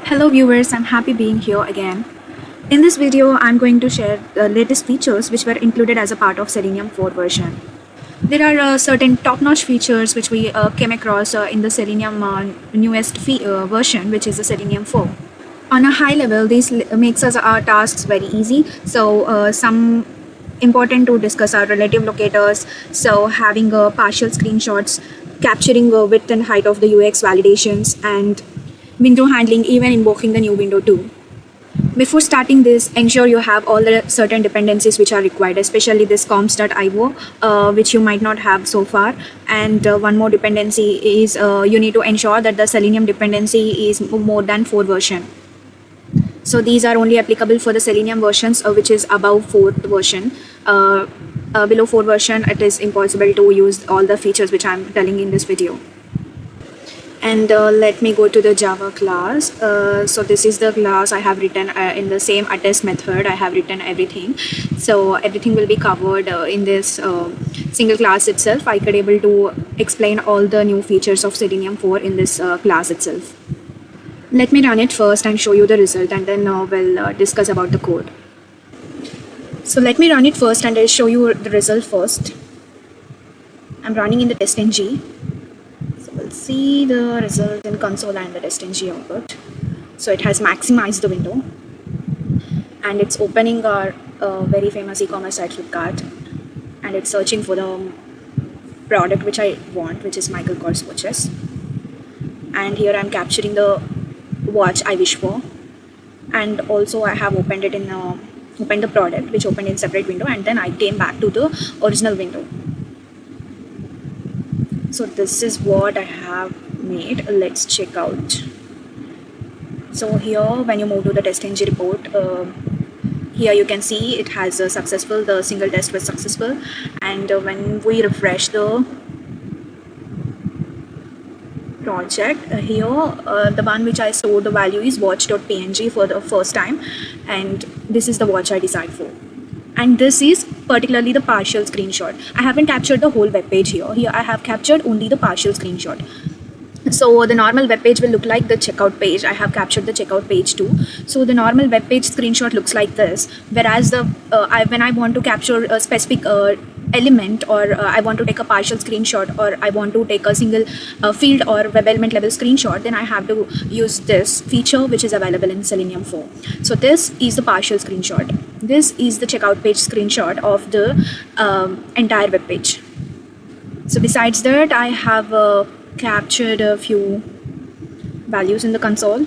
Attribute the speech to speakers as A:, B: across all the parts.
A: Hello viewers, I'm happy being here again. In this video, I'm going to share the latest features which were included as a part of Selenium 4 version. There are certain top-notch features which we came across in the Selenium newest version, which is the Selenium 4. On a high level, this makes us our tasks very easy. So some important to discuss are relative locators. So having partial screenshots, capturing width and height of the UX validations, and window handling, even invoking the new window too. Before starting this, ensure you have all the certain dependencies which are required, especially this comps.io, which you might not have so far. And one more dependency is you need to ensure that the Selenium dependency is more than 4 version. So these are only applicable for the Selenium versions which is above 4th version. Below 4 version, it is impossible to use all the features which I'm telling in this video. And let me go to the Java class. So this is the class I have written in the same attest method. I have written everything. So everything will be covered in this single class itself. I could able to explain all the new features of Selenium 4 in this class itself. Let me run it first and show you the result, and then we'll discuss about the code. So let me run it first and I'll show you the result first. I'm running in the test.ng. So we'll see the result in console and the test.ng output. So it has maximized the window and it's opening our very famous e-commerce site Flipkart, and it's searching for the product which I want, which is Michael Kors watches. And here I'm capturing the watch I wish for, and also I have opened it in opened the product, which opened in separate window, and then I came back to the original window. So this is what I have made. Let's check out. So here when you move to the test.ng report, here you can see it has a successful, the single test was successful, and when we refresh the project, here the one which I stored the value is watch.png for the first time, and this is the watch I desired for. And this is particularly the partial screenshot. I haven't captured the whole web page here. Here I have captured only the partial screenshot. So the normal web page will look like the checkout page. I have captured the checkout page too. So the normal web page screenshot looks like this, whereas the when I want to capture a specific element, or I want to take a partial screenshot, or I want to take a single field or web element level screenshot, then I have to use this feature which is available in Selenium 4. So this is the partial screenshot. This is the checkout page screenshot of the entire web page. So besides that, I have captured a few values in the console.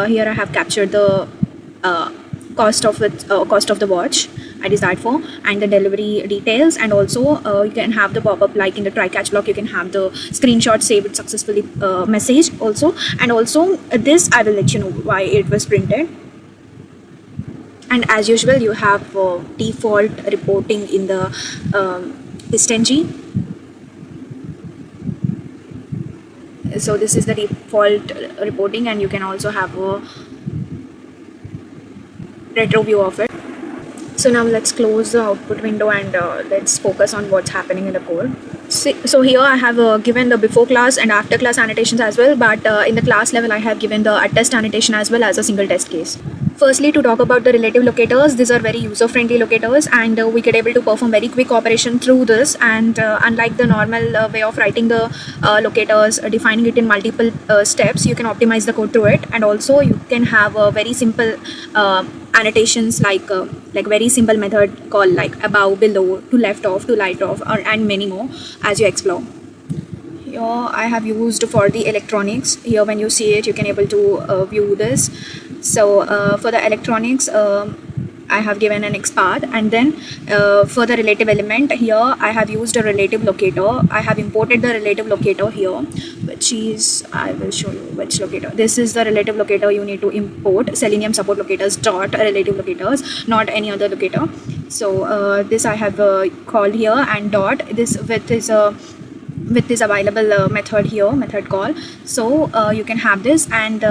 A: Here I have captured the cost of the watch I desired for, and the delivery details, and also you can have the pop-up like in the try catch block. You can have the screenshot saved successfully message also, and also this I will let you know why it was printed. And as usual, you have default reporting in the test.ng. So this is the default reporting, and you can also have a retro view of it. So now let's close the output window and let's focus on what's happening in the code. So here I have given the before class and after class annotations as well, but in the class level I have given the attest annotation as well as a single test case. Firstly, to talk about the relative locators, these are very user-friendly locators, and we get able to perform very quick operation through this. And unlike the normal way of writing the locators, defining it in multiple steps, you can optimize the code through it, and also you can have a very simple annotations like very simple method call like above, below, to left of, to right of, and many more as you explore. Here I have used for the electronics. Here when you see it, you can able to view this. So for the electronics, I have given an XPath, and then for the relative element, here I have used a relative locator. I have imported the relative locator here, which is, I will show you which locator. This is the relative locator you need to import, Selenium support locators dot relative locators, not any other locator. So this I have called here, and dot this with this available method here, method call. So you can have this, and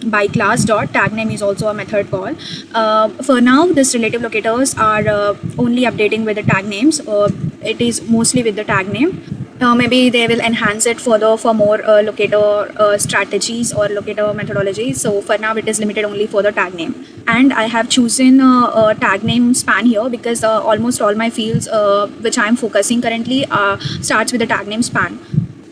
A: by class dot tag name is also a method call. For now, this relative locators are only updating with the tag names. It is mostly with the tag name. Maybe they will enhance it further for more locator strategies or locator methodologies. So for now, it is limited only for the tag name. And I have chosen a tag name span here because almost all my fields which I am focusing currently starts with the tag name span.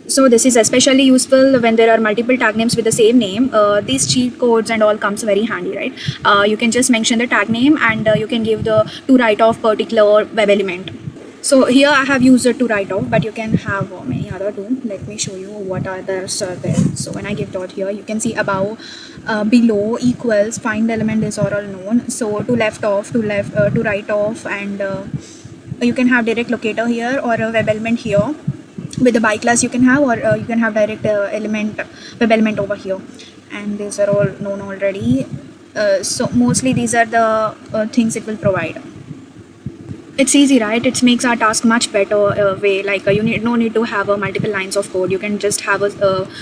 A: So this is especially useful when there are multiple tag names with the same name. These cheat codes and all comes very handy, right? You can just mention the tag name and you can give the to write off particular web element. So here I have used it to write off, but you can have many other too. Let me show you what others are there. So when I give dot here, you can see above, below, equals, find element is all known. So to left off, to right off, and you can have direct locator here or a web element here. With the by class you can have, or you can have direct web element over here, and these are all known already. So mostly these are the things it will provide. It's easy, right? It makes our task much better way. Like you no need to have multiple lines of code. You can just have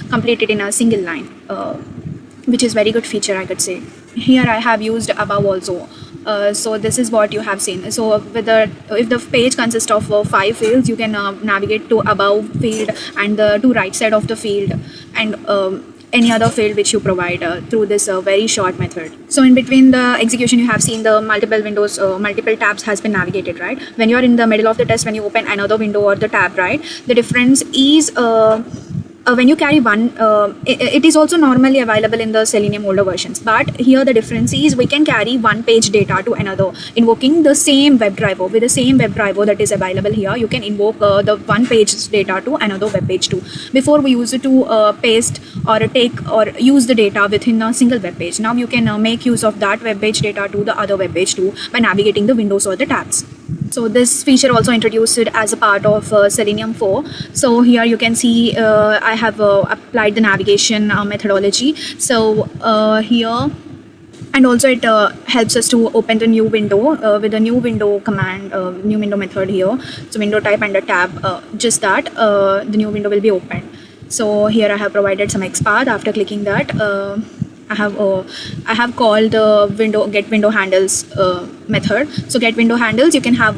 A: complete it in a single line, which is very good feature, I could say. Here I have used above also. So this is what you have seen. So with if the page consists of 5 fields, you can navigate to above field and the to right side of the field, and any other field which you provide through this very short method. So in between the execution, you have seen the multiple windows, multiple tabs has been navigated, right? When you are in the middle of the test, when you open another window or the tab, right, the difference is when you carry one, it is also normally available in the Selenium older versions, but here the difference is we can carry one page data to another, invoking the same web driver. With the same web driver that is available here, you can invoke the one page data to another web page too. Before we used to paste or take or use the data within a single web page. Now you can make use of that web page data to the other web page too by navigating the windows or the tabs. So this feature also introduced it as a part of Selenium 4. So here you can see I have applied the navigation methodology. So here, and also it helps us to open the new window with the new window command, new window method here. So window type and a tab, just that the new window will be opened. So here I have provided some XPath. After clicking that, I have called the get window handles method. So get window handles, you can have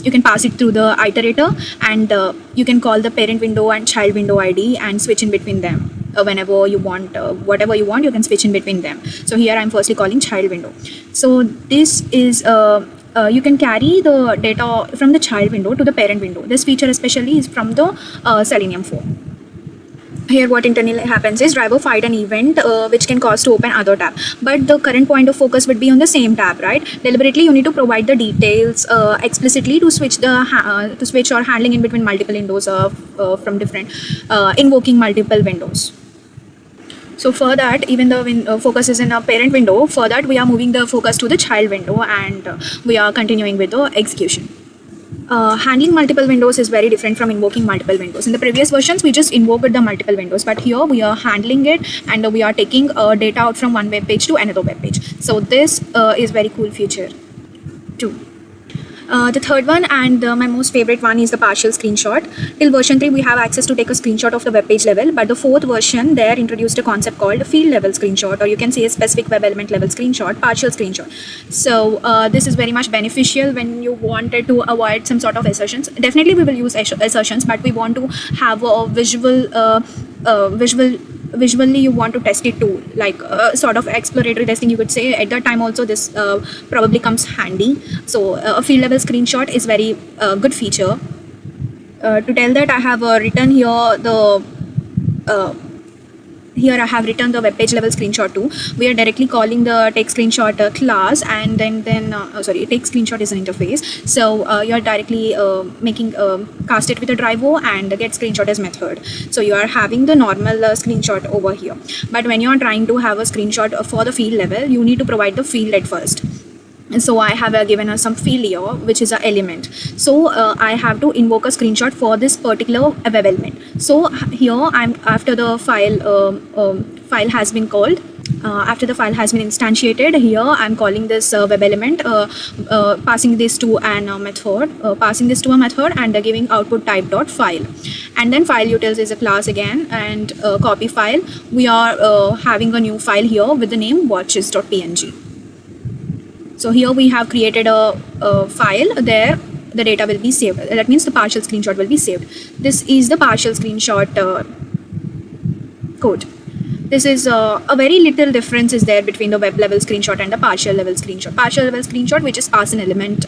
A: you can pass it through the iterator, and you can call the parent window and child window ID and switch in between them. Whenever you want, whatever you want, you can switch in between them. So here I'm firstly calling child window. So this is you can carry the data from the child window to the parent window. This feature especially is from the Selenium 4. Here what internally happens is driver find an event which can cause to open other tab, but the current point of focus would be on the same tab, right? Deliberately you need to provide the details explicitly to switch the to switch or handling in between multiple windows from different invoking multiple windows. So for that, even the focus is in a parent window, for that we are moving the focus to the child window, and we are continuing with the execution. Handling multiple windows is very different from invoking multiple windows. In the previous versions, we just invoked the multiple windows, but here we are handling it, and we are taking data out from one web page to another web page. So this is very cool feature too. The third one, and my most favorite one, is the partial screenshot. Till version 3, we have access to take a screenshot of the web page level, but the 4th version there introduced a concept called field level screenshot, or you can say a specific web element level screenshot, partial screenshot. So this is very much beneficial when you wanted to avoid some sort of assertions. Definitely we will use assertions, but we want to have a visually you want to test it too, like sort of exploratory testing, you could say. At that time also this probably comes handy. So a field level screenshot is very good feature. To tell that, I have written here the here I have written the web page level screenshot too. We are directly calling the take screenshot class, and then sorry, take screenshot is an interface. So you are directly making cast it with a driver, and get screenshot as method. So you are having the normal screenshot over here. But when you are trying to have a screenshot for the field level, you need to provide the field at first. So I have given some field here, which is an element. So I have to invoke a screenshot for this particular web element. So here I'm after the file has been called. After the file has been instantiated, here I'm calling this web element, passing this to an method, and giving output type dot file, and then file utils is a class again, and copy file. We are having a new file here with the name watches.png. So here we have created a file there the data will be saved. That means the partial screenshot will be saved. This is the partial screenshot code. This is a very little difference is there between the web level screenshot and the partial level screenshot. Partial level screenshot, which is pass an element,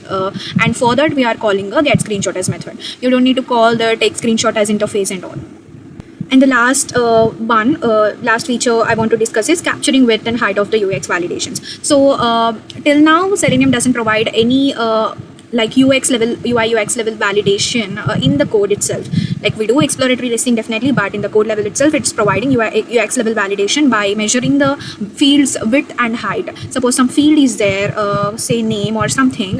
A: and for that we are calling a get screenshot as method. You don't need to call the take screenshot as interface and all. And the last last feature I want to discuss is capturing width and height of the UX validations. So till now, Selenium doesn't provide any like UI UX level validation in the code itself. Like we do exploratory listing definitely, but in the code level itself, it's providing UI UX level validation by measuring the fields width and height. Suppose some field is there, say name or something.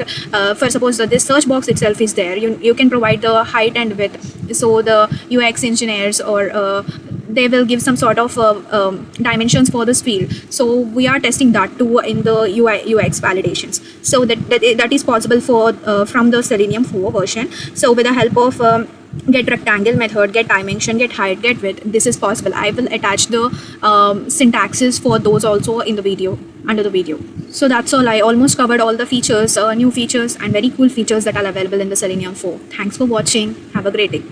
A: For suppose this search box itself is there, you can provide the height and width. So the UX engineers or they will give some sort of dimensions for this field. So we are testing that too in the UI UX validations. So that is possible for from the Selenium 4 version. So with the help of get rectangle method, get dimension, get height, get width, this is possible. I will attach the syntaxes for those also in the video, under the video. So that's all. I almost covered all the features, new features and very cool features that are available in the Selenium 4. Thanks for watching. Have a great day.